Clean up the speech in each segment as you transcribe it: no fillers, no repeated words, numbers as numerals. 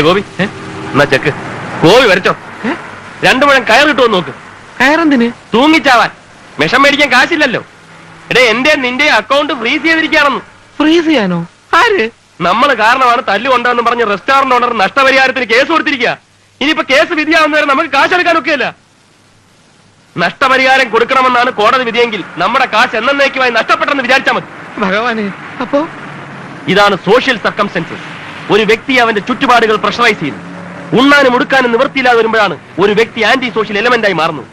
ഗോപി എന്നാ ചെക്ക് ഗോപി വരച്ചോ. 2 മുഴം കയർ കിട്ടുമെന്ന് നോക്ക്. കയറെന്തിന്? തൂങ്ങിച്ചാവാൻ. വിഷം മേടിക്കാൻ കാശില്ലല്ലോ. എടേ എന്റെ നിന്റെ അക്കൗണ്ട് ഫ്രീസ് ചെയ്തിരിക്കുകയാണെന്ന്. ഫ്രീസ് ചെയ്യാനോ? ആര്? നമ്മൾ കാരണമാണ് തല്ലുകൊണ്ടെന്ന് പറഞ്ഞ് റെസ്റ്റോറന്റ് ഓണർ നഷ്ടപരിഹാരത്തിന് കേസ് കൊടുത്തിരിക്കുക. ഇനിയിപ്പോ കേസ് വിധിയാവുന്നവരെ നമുക്ക് കാശെടുക്കാനൊക്കെയല്ല. നഷ്ടപരിഹാരം കൊടുക്കണമെന്നാണ് കോടതി വിധിയെങ്കിൽ നമ്മുടെ കാശ് എന്നേക്കുമായി നഷ്ടപ്പെട്ടെന്ന് വിചാരിച്ചാൽ മതി. ഭഗവാനെ, അപ്പോ ഇതാണ് സോഷ്യൽ സർക്കംസ്റ്റൻസസ്. ഒരു വ്യക്തി അവന്റെ ചുറ്റുപാടുകൾ പ്രഷറൈസ് ചെയ്യുന്നു. ഉണ്ണാനും ഉടുക്കാനും നിവൃത്തിയില്ലാതെ വരുമ്പോഴാണ് ഒരു വ്യക്തി ആന്റി സോഷ്യൽ എലമെന്റായി മാറുന്നത്.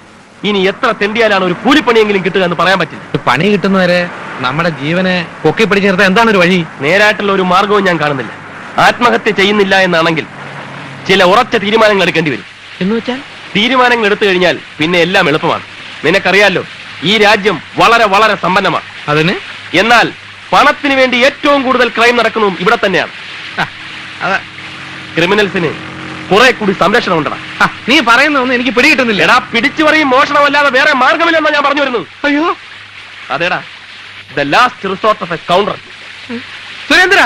ഇനി എത്ര തെണ്ടിയാലാണ് ഒരു കൂലിപ്പണിയെങ്കിലും കിട്ടുക എന്ന് പറയാൻ പറ്റില്ല. പണി കിട്ടുന്നവരെ നമ്മുടെ ജീവനെ പൊക്കി പിടിച്ചു നിർത്താൻ എന്താണ് ഒരു വഴി? നേരായിട്ടുള്ള ഒരു മാർഗവും ഞാൻ കാണുന്നില്ല. ആത്മഹത്യ ചെയ്യുന്നില്ല എന്നാണെങ്കിൽ ചില ഉറച്ച തീരുമാനങ്ങൾ എടുക്കേണ്ടി വരും. എന്ന് വെച്ചാൽ തീരുമാനങ്ങൾ എടുത്തു കഴിഞ്ഞാൽ പിന്നെ എല്ലാം എളുപ്പമാണ്. നിനക്കറിയാലോ, ഈ രാജ്യം വളരെ വളരെ സമ്പന്നമാണ്. അതിന് എന്നാൽ പണത്തിന് വേണ്ടി ഏറ്റവും കൂടുതൽ ക്രൈം നടക്കുന്നതും ഇവിടെ തന്നെയാണ്. ക്രിമിനൽസിന് കുറെ കൂടി സംരക്ഷണം ഉണ്ടടാ. നീ പറയുന്നതൊന്നും എനിക്ക് പിടികിട്ടുന്നില്ല. എടാ, പിടിച്ചു പറയും മോഷണമല്ലാതെ വേറെ മാർഗമില്ലെന്നാ ഞാൻ പറഞ്ഞു വരുന്നത്. അയ്യോ, അതേടാ, the last resort of a scoundrel. Surendra,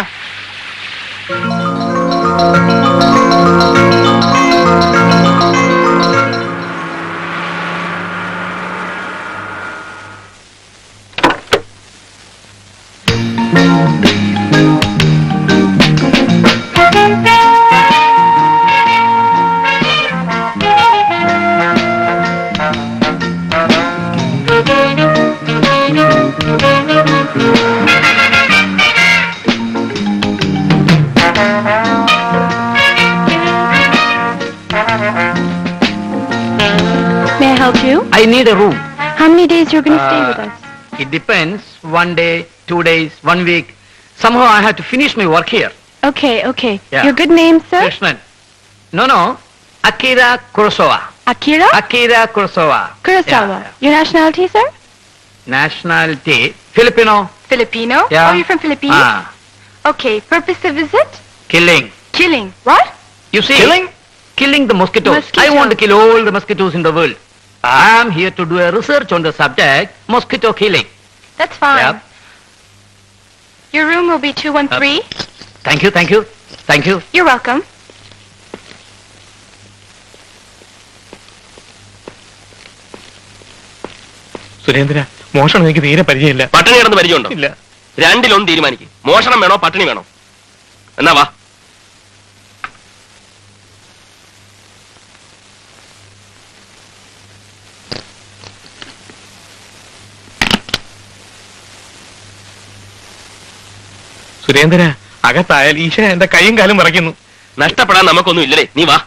May I help you? I need a room. How many days you're going to stay with us? It depends. 1 day, 2 days, 1 week. Somehow I have to finish my work here. Okay, okay. Yeah. Your good name, sir? Krishnan. No. Akira Kurosawa. Akira? Akira Kurosawa. Kurosawa. Yeah. Your nationality, sir? Nationality Filipino. Filipino? Yeah. Oh, you're from Philippines? Okay. Purpose of visit? Killing. Killing. What? You see? Killing the mosquitoes. Mosquito. I want to kill all the mosquitoes in the world. I am here to do a research on the subject, mosquito killing. That's fine. Yep. Your room will be 213. Thank you, thank you, thank you. You're welcome. Surendra, മോഷണം എനിക്ക് തീരെ പരിചയമില്ല. പട്ടിണി കിടന്ന് പരിചയമുണ്ടോ? ഇല്ല. രണ്ടിലൊന്നും തീരുമാനിക്കും. മോഷണം വേണോ പട്ടിണി വേണോ? എന്നാ വാ. സുരേന്ദ്ര, അകത്തായാൽ ഈശ്വര എന്റെ കൈയും കാലും മറയ്ക്കുന്നു. നഷ്ടപ്പെടാൻ നമുക്കൊന്നും ഇല്ലടേ, നീ വാ.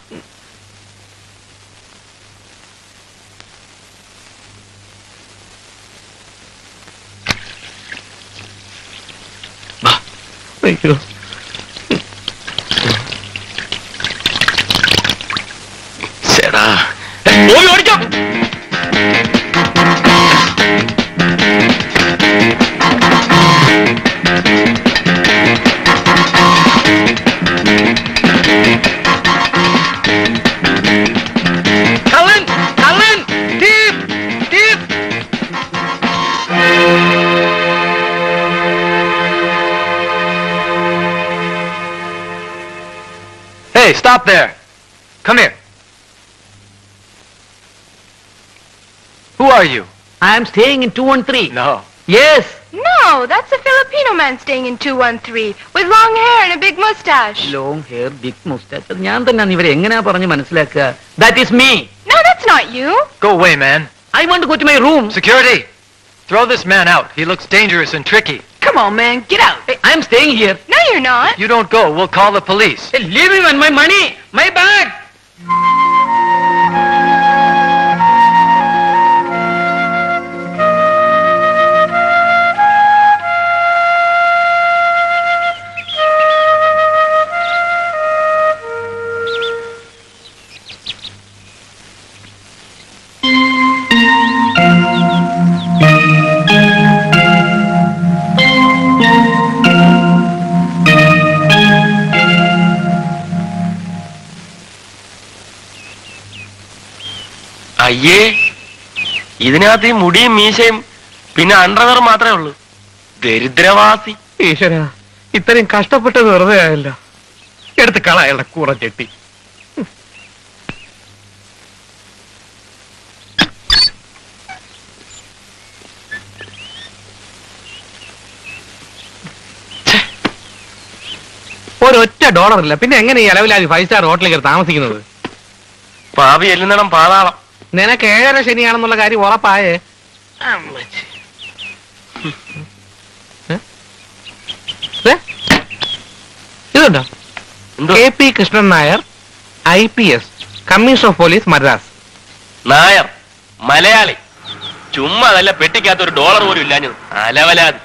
അയ്യോ, ചേടാ, പോയി ഓടിക്കോ. Hey, stop there. Come here. Who are you? I am staying in 213. No. Yes. No, that's a Filipino man staying in 213 with long hair and a big mustache. Long hair, big mustache. ഞാൻ തന്നെ ഇവരെ എങ്ങനെയാ പറഞ്ഞു മനസ്സിലാക്കുക? That is me. No, that's not you. Go away, man. I want to go to my room. Security! Throw this man out. He looks dangerous and tricky. Come on, man, get out. Hey, I am staying here. No, you're not. You don't go, we'll call the police. Hey, leave me and my money, my bag. അയ്യേ, ഇതിനകത്ത് ഈ മുടിയും മീശയും പിന്നെ underwear മാത്രമേ ഉള്ളൂ. ദരിദ്രവാസി. ഈശ്വര, ഇത്രയും കഷ്ടപ്പെട്ടത് വെറുതെ ആയല്ലോ. എടുത്ത് കള അയാളുടെ കൂറ ചെട്ടി. ഒരൊറ്റ ഡോളർ ഇല്ല, പിന്നെ എങ്ങനെ ഈ അലവിലാതി 5 സ്റ്റാർ ഹോട്ടലിൽ കയറി താമസിക്കുന്നത്? പാവി എല്ലുന്നിടം പാതാളം. നിനക്ക് 7:30 ശനിയാണെന്നുള്ള കാര്യം ഉറപ്പായേ. ഇതുണ്ടോ? എന്തോ? KP Krishnan Nair, IPS, commissioner of police, Madras. Nair Malayali. ചുമ്മാ അതല്ല, പെട്ടിക്കകത്ത് ഒരു ഡോളർ പോലും ഇല്ലാഞ്ഞത്. അലവലാതി.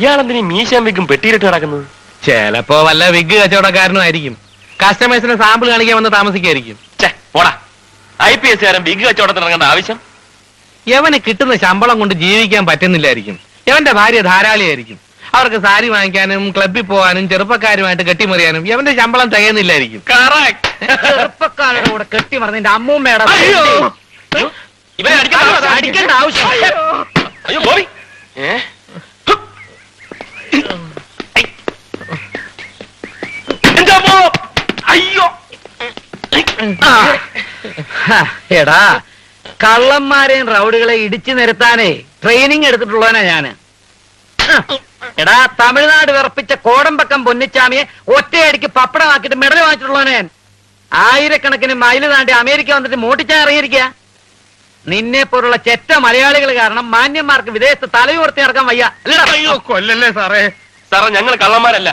ഇയാളെന്തിനീ മീശാൻ വിക്കും പെട്ടിയിലിട്ട് കിടക്കുന്നത്? ചിലപ്പോ വല്ല വിഗ് കച്ചവടക്കാരനും ആയിരിക്കും. കസ്റ്റമേഴ്സിന് സാമ്പിൾ കാണിക്കാൻ വന്ന് താമസിക്കായിരിക്കും. പോടാ, IPS കാരൻ ബിഗ് കച്ചവടത്തിന് ഇറങ്ങേണ്ട ആവശ്യം? യവന് കിട്ടുന്ന ശമ്പളം കൊണ്ട് ജീവിക്കാൻ പറ്റുന്നില്ലായിരിക്കും. യവന്റെ ഭാര്യ ധാരാളിയായിരിക്കും. അവർക്ക് സാരി വാങ്ങിക്കാനും ക്ലബിൽ പോകാനും ചെറുപ്പക്കാരുമായിട്ട് കെട്ടിമറിയാനും യവന്റെ ശമ്പളം തികയുന്നില്ലായിരിക്കും. ചെറുപ്പക്കാരുടെ കൂടെ കെട്ടിമറിഞ്ഞ അമ്മൂമ്മയുടെ ഇവനെ അടിക്കേണ്ട ആവശ്യം. അയ്യോ പോയി. അയ്യോ എടാ, കള്ളന്മാരെയും റൗഡുകളെ ഇടിച്ചു നിരത്താനേ ട്രെയിനിങ് എടുത്തിട്ടുള്ളവനാ ഞാന്. എടാ, തമിഴ്നാട് വിറപ്പിച്ച കോടമ്പക്കം പൊന്നിച്ചാമിയെ ഒറ്റയടിക്ക് പപ്പടമാക്കിയിട്ട് മെഡൽ വാങ്ങിച്ചിട്ടുള്ളവനാ ഞാൻ. 1000കണക്കിന് മൈല് താണ്ടി അമേരിക്ക വന്നിട്ട് മോട്ടിച്ചാൻ ഇറങ്ങിയിരിക്കുക. നിന്നെ പോലുള്ള ചെറ്റ മലയാളികൾ കാരണം മാന്യന്മാർക്ക് വിദേശത്ത് തലയുയർത്തി നടക്കാൻ വയ്യ. അയ്യോ കൊല്ലല്ലേ സാറേ. സാറേ, ഞങ്ങൾ കള്ളന്മാരല്ല.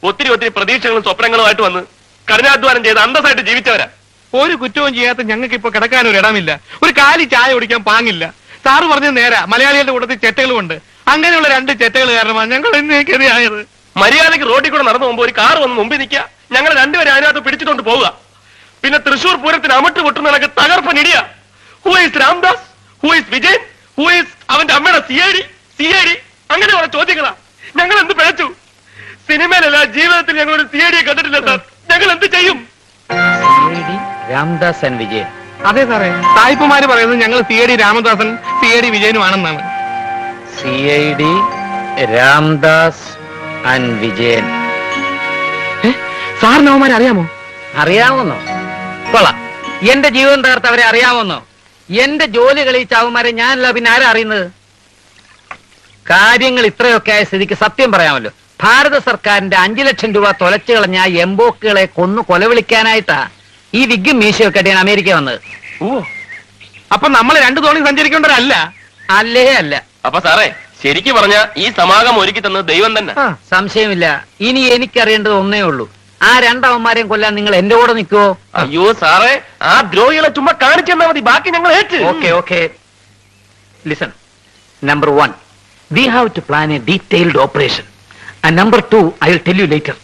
ഒത്തിരി പ്രതീക്ഷകളും സ്വപ്നങ്ങളുമായിട്ട് വന്ന് കഠിനാധ്വാനം ചെയ്ത് അന്തസ്സായിട്ട് ജീവിച്ചവരാ. ഒരു കുറ്റവും ചെയ്യാത്ത ഞങ്ങൾക്ക് ഇപ്പൊ കിടക്കാനൊരു ഇടമില്ല. ഒരു കാലി ചായ കുടിക്കാൻ പാങ്ങില്ല. സാറ് പറഞ്ഞത് നേരാ, മലയാളികളുടെ കൂട്ടത്തിൽ ചെറ്റകളുമുണ്ട്. അങ്ങനെയുള്ള 2 ചെറ്റകൾ കാരണമാണ് ഞങ്ങൾ ഇന്നേക്കെതിരായത്. മര്യാദയ്ക്ക് റോഡിൽ കൂടെ നടന്നു പോകുമ്പോ ഒരു കാർ വന്ന് മുമ്പിൽ നിൽക്കുക, ഞങ്ങൾ രണ്ടുപേരും അതിനകത്ത് പിടിച്ചിട്ടുണ്ട് പോവുക. പിന്നെ തൃശൂർ പൂരത്തിന് അമിട്ട് പൊട്ടുന്ന കണക്ക് തകർപ്പൻ ഇടിയ. Who is Ramdas, who is Vijayan, who is അവന്റെ അമ്മയുടെ CID അങ്ങനെയുള്ള ചോദ്യങ്ങളാ. ഞങ്ങൾ എന്ത് പിഴച്ചു? സിനിമയിലല്ല, ജീവിതത്തിൽ ഞങ്ങൾ ഒരു CID കണ്ടിട്ടില്ല സാർ. ഞങ്ങൾ എന്ത് ചെയ്യും? രാംദാസ് ആൻഡ് വിജയൻ. അതെ സാറേ, സായിപ്പുമാര് പറയുന്നത് ഞങ്ങൾ CID Ramadasan CID വിജയനുമാണെന്നാണ്. CID Ramdas and Vijayan. സാറിന് അവന്മാരെ അറിയാമോ? അറിയാമോന്നോ? കൊള്ളാം. എന്റെ ജീവിതം തകർത്ത് അവരെ അറിയാമോന്നോ? എന്റെ ജോലി കളിച്ച അവന്മാരെ ഞാനല്ല, പിന്നെ ആരാ അറിയുന്നത്? കാര്യങ്ങൾ ഇത്രയൊക്കെ ആയ സ്ഥിതിക്ക് സത്യം പറയാമല്ലോ. ഭാരത സർക്കാരിന്റെ 5 ലക്ഷം രൂപ തൊലച്ചു കളഞ്ഞ എംബോക്കുകളെ കൊന്നു കൊലവിളിക്കാനായിട്ടാ ഈ വിഗ്ഗും മീശയൊക്കെ ഞാൻ അമേരിക്ക വന്നത്. ഓ, അപ്പൊ നമ്മൾ 2 തോണി സഞ്ചരിക്കേണ്ടവരല്ല. അല്ലേ അല്ല. അപ്പൊ സാറേ, ശരിക്കും പറഞ്ഞ ഈ സമാഗം ഒരുക്കി തന്നത് ദൈവം തന്നെ. സംശയമില്ല. ഇനി എനിക്കറിയേണ്ടത് ഒന്നേ ഉള്ളൂ, ആ 2 അവന്മാരെയും കൊല്ലാൻ നിങ്ങൾ എന്റെ കൂടെ നിൽക്കുവോ? അയ്യോ സാറേ, ആ ദ്രോഹികളെ ചുമ്മാ കാണിച്ചു തന്നാ മതി, ബാക്കി ഞങ്ങൾ ഏറ്റ്. Okay. Listen. Number 1, we have to plan a detailed operation. And number 2, I will tell you later.